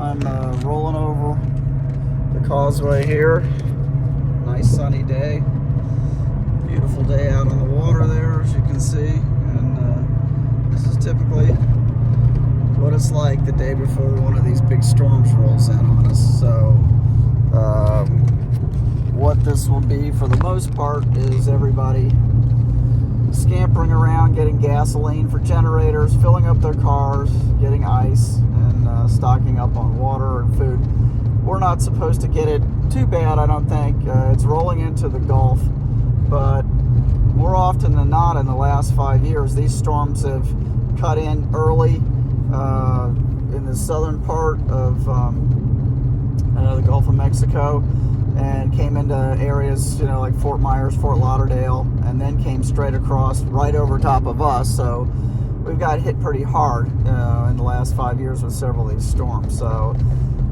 I'm rolling over the causeway here. Nice sunny day. Beautiful day out on the water there, as you can see. And this is typically what it's like the day before one of these big storms rolls in on us. So what this will be for the most part is everybody scampering around, getting gasoline for generators, filling up their cars, getting ice, and stocking up on water and food. We're not supposed to get it too bad, I don't think. It's rolling into the Gulf, but more often than not in the last 5 years, these storms have cut in early in the southern part of the Gulf of Mexico, and came into areas, like Fort Myers, Fort Lauderdale, and then came straight across right over top of us. So we've got hit pretty hard in the last 5 years with several of these storms. So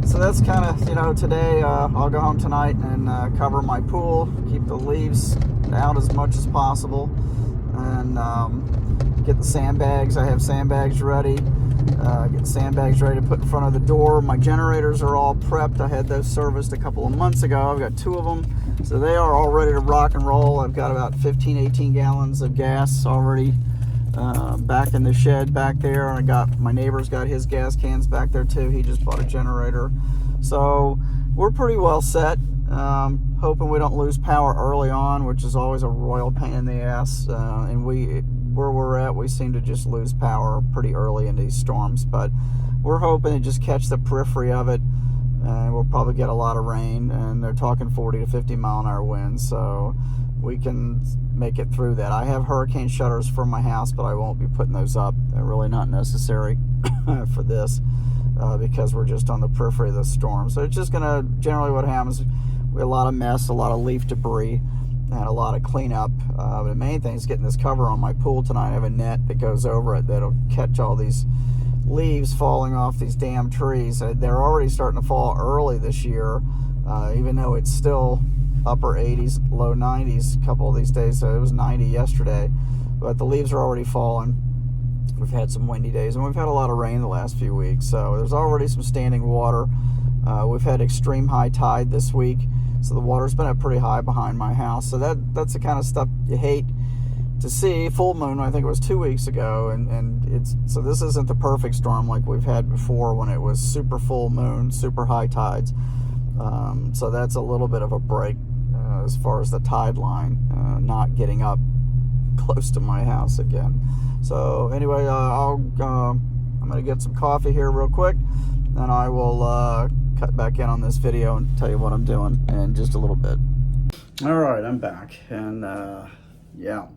that's kind of, today I'll go home tonight and cover my pool, keep the leaves out as much as possible, and get the sandbags. I have sandbags ready. Get sandbags ready to put in front of the door. My generators are all prepped. I had those serviced a couple of months ago. I've got 2 of them, so they are all ready to rock and roll. I've got about 18 gallons of gas already back in the shed back there. I got my neighbor's got his gas cans back there too. He just bought a generator, so we're pretty well set. Hoping we don't lose power early on, which is always a royal pain in the ass. And where we're at, we seem to just lose power pretty early in these storms, but we're hoping to just catch the periphery of it, and we'll probably get a lot of rain, and they're talking 40 to 50 mile an hour winds, so we can make it through that. I have hurricane shutters for my house, but I won't be putting those up. They're really not necessary for this because we're just on the periphery of the storm. So it's just gonna, generally what happens, we have a lot of mess, a lot of leaf debris, and a lot of cleanup. The main thing is getting this cover on my pool tonight. I have a net that goes over it that'll catch all these leaves falling off these damn trees. They're already starting to fall early this year, even though it's still upper 80s, low 90s a couple of these days. So it was 90 yesterday, but the leaves are already falling. We've had some windy days, and we've had a lot of rain the last few weeks, so there's already some standing water. We've had extreme high tide this week, so the water's been up pretty high behind my house. So that's the kind of stuff you hate to see. Full moon, I think it was 2 weeks ago, and so this isn't the perfect storm like we've had before when it was super full moon, super high tides. So that's a little bit of a break as far as the tide line not getting up close to my house again. So anyway, I'm gonna get some coffee here real quick, and I will cut back in on this video and tell you what I'm doing in just a little bit. All right, I'm back, and yeah,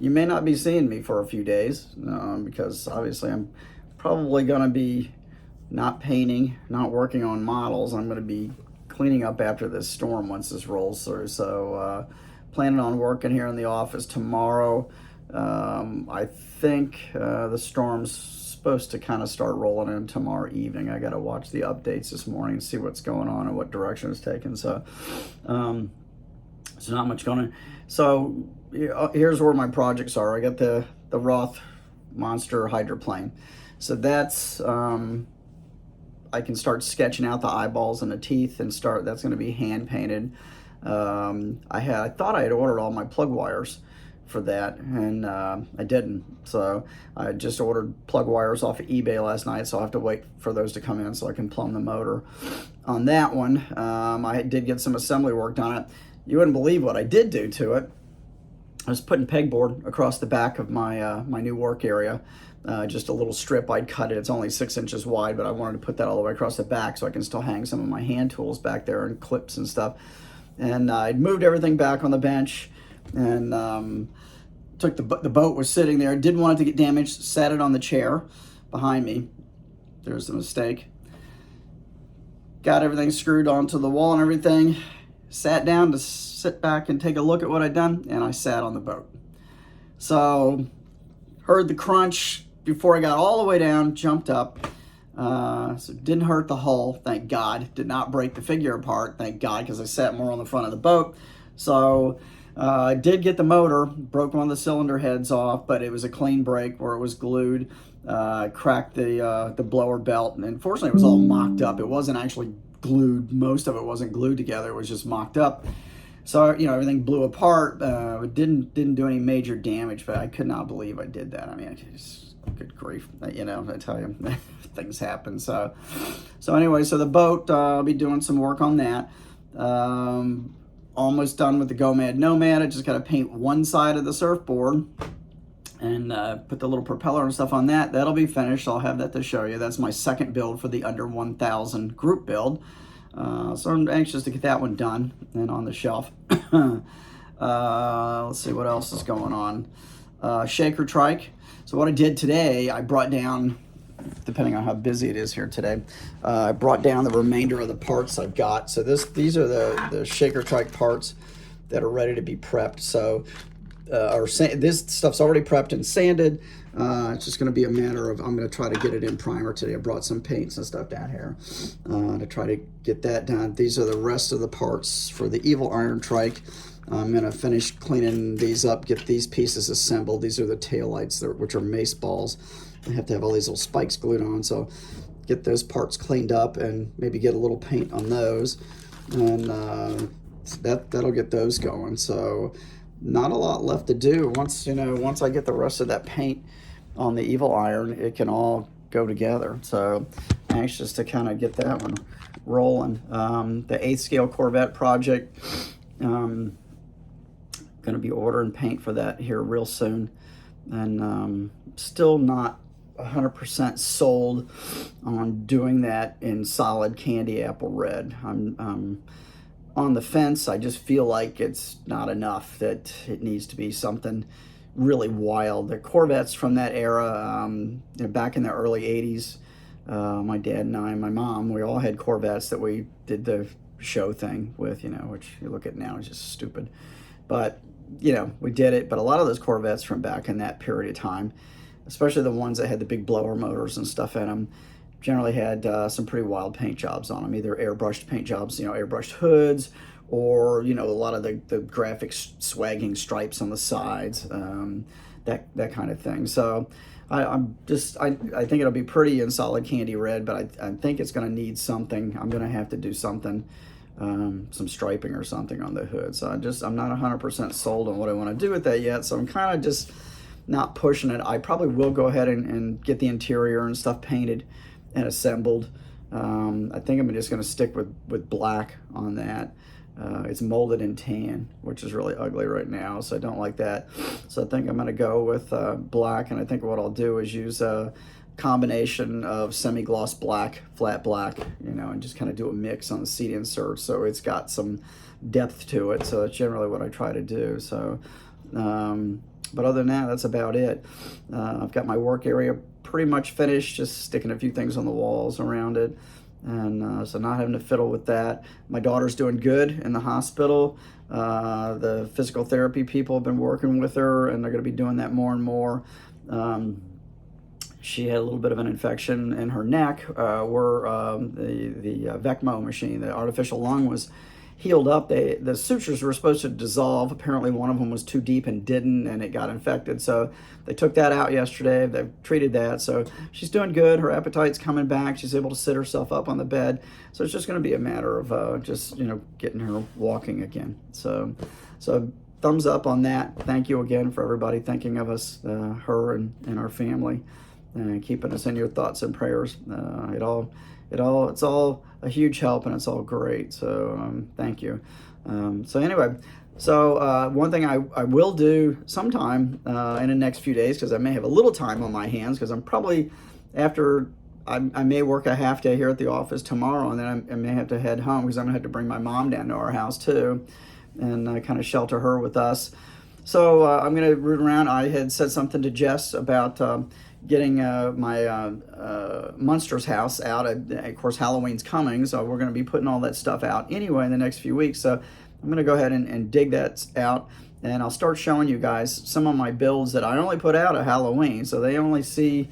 you may not be seeing me for a few days because obviously I'm probably gonna be not painting, not working on models. I'm gonna be cleaning up after this storm once this rolls through. So planning on working here in the office tomorrow. I think the storm's supposed to kind of start rolling in tomorrow evening. I got to watch the updates this morning and see what's going on and what direction it's taking. So not much going on. So here's where my projects are. I got the Roth Monster hydroplane. So that's I can start sketching out the eyeballs and the teeth and that's going to be hand painted. I thought I had ordered all my plug wires for that, and I didn't. So I just ordered plug wires off of eBay last night, so I'll have to wait for those to come in so I can plumb the motor on that one. I did get some assembly work on it. You wouldn't believe what I did do to it. I was putting pegboard across the back of my my new work area. Just a little strip, I'd cut it. It's only 6 inches wide, but I wanted to put that all the way across the back so I can still hang some of my hand tools back there and clips and stuff. And I'd moved everything back on the bench, and took the boat was sitting there. Didn't want it to get damaged. Sat it on the chair behind me. There's the mistake. Got everything screwed onto the wall and everything. Sat down to sit back and take a look at what I'd done, and I sat on the boat. So heard the crunch before I got all the way down. Jumped up. So it didn't hurt the hull, thank God. Did not break the figure apart, thank God, because I sat more on the front of the boat. So I did get the motor, broke one of the cylinder heads off, but it was a clean break where it was glued. Cracked the blower belt, and unfortunately it was all mocked up. It wasn't actually glued. Most of it wasn't glued together. It was just mocked up. So, you know, everything blew apart. It didn't do any major damage, but I could not believe I did that. I mean, good grief, you know, I tell you, things happen. So anyway, so the boat, I'll be doing some work on that. Almost done with the Gomad Nomad. I just got to paint one side of the surfboard and put the little propeller and stuff on that. That'll be finished. I'll have that to show you. That's my second build for the under 1,000 group build. So I'm anxious to get that one done and on the shelf. Let's see what else is going on. Shaker trike. So what I did today, I brought down, depending on how busy it is here today, I brought down the remainder of the parts I've got. So these are the shaker trike parts that are ready to be prepped. So this stuff's already prepped and sanded. It's just going to be a matter of, I'm going to try to get it in primer today. I brought some paints and stuff down here to try to get that done. These are the rest of the parts for the Evil Iron Trike. I'm going to finish cleaning these up, get these pieces assembled. These are the taillights, which are mace balls. I have to have all these little spikes glued on, so get those parts cleaned up and maybe get a little paint on those. And that'll get those going. So not a lot left to do. Once I get the rest of that paint on the Evil Iron, it can all go together. So anxious to kind of get that one rolling. The 8th scale Corvette project, going to be ordering paint for that here real soon, and still not 100% sold on doing that in solid candy apple red. I'm on the fence. I just feel like it's not enough, that it needs to be something really wild. The Corvettes from that era, back in the early 80s, my dad and I and my mom, we all had Corvettes that we did the show thing with, which you look at now is just stupid. But, we did it. But a lot of those Corvettes from back in that period of time, especially the ones that had the big blower motors and stuff in them, generally had some pretty wild paint jobs on them, either airbrushed paint jobs, airbrushed hoods, or, a lot of the graphic swagging stripes on the sides, that kind of thing. So I think it'll be pretty in solid candy red, but I think it's going to need something. I'm going to have to do something, some striping or something on the hood. So I'm not 100% sold on what I want to do with that yet. So I'm kind of just not pushing it. I probably will go ahead and get the interior and stuff painted and assembled. I think I'm just going to stick with black on that. It's molded in tan, which is really ugly right now, so I don't like that. So I think I'm going to go with black, and I think what I'll do is use a combination of semi-gloss black, flat black, and just kind of do a mix on the seat insert so it's got some depth to it. So that's generally what I try to do. So but other than that, that's about it. I've got my work area pretty much finished, just sticking a few things on the walls around it, and so not having to fiddle with that. My daughter's doing good in the hospital. The physical therapy people have been working with her, and they're going to be doing that more and more. She had a little bit of an infection in her neck where the VECMO machine, the artificial lung, was healed up. The sutures were supposed to dissolve. Apparently one of them was too deep and didn't, and it got infected. So they took that out yesterday. They've treated that. So she's doing good. Her appetite's coming back. She's able to sit herself up on the bed. So it's just going to be a matter of just, getting her walking again. So thumbs up on that. Thank you again for everybody thinking of us, her and our family, and keeping us in your thoughts and prayers. It's all a huge help, and it's all great. So thank you. So anyway, one thing I will do sometime in the next few days, because I may have a little time on my hands, because I'm probably I may work a half day here at the office tomorrow, and then I may have to head home because I'm gonna have to bring my mom down to our house too, and kind of shelter her with us. So I'm gonna root around. I had said something to Jess about getting my Munsters house out. Of course, Halloween's coming, so we're going to be putting all that stuff out anyway in the next few weeks. So I'm going to go ahead and dig that out, and I'll start showing you guys some of my builds that I only put out at Halloween, so they only see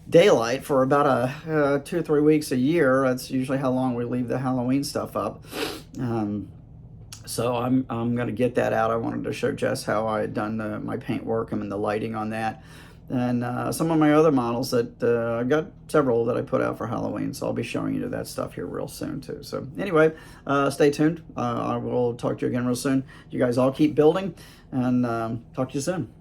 daylight for about 2 or 3 weeks a year. That's usually how long we leave the Halloween stuff up. So I'm going to get that out. I wanted to show Jess how I had done my paint work and the lighting on that. And some of my other models that I've got several that I put out for Halloween, so I'll be showing you that stuff here real soon too. So anyway, stay tuned. I will talk to you again real soon. You guys all keep building, and talk to you soon.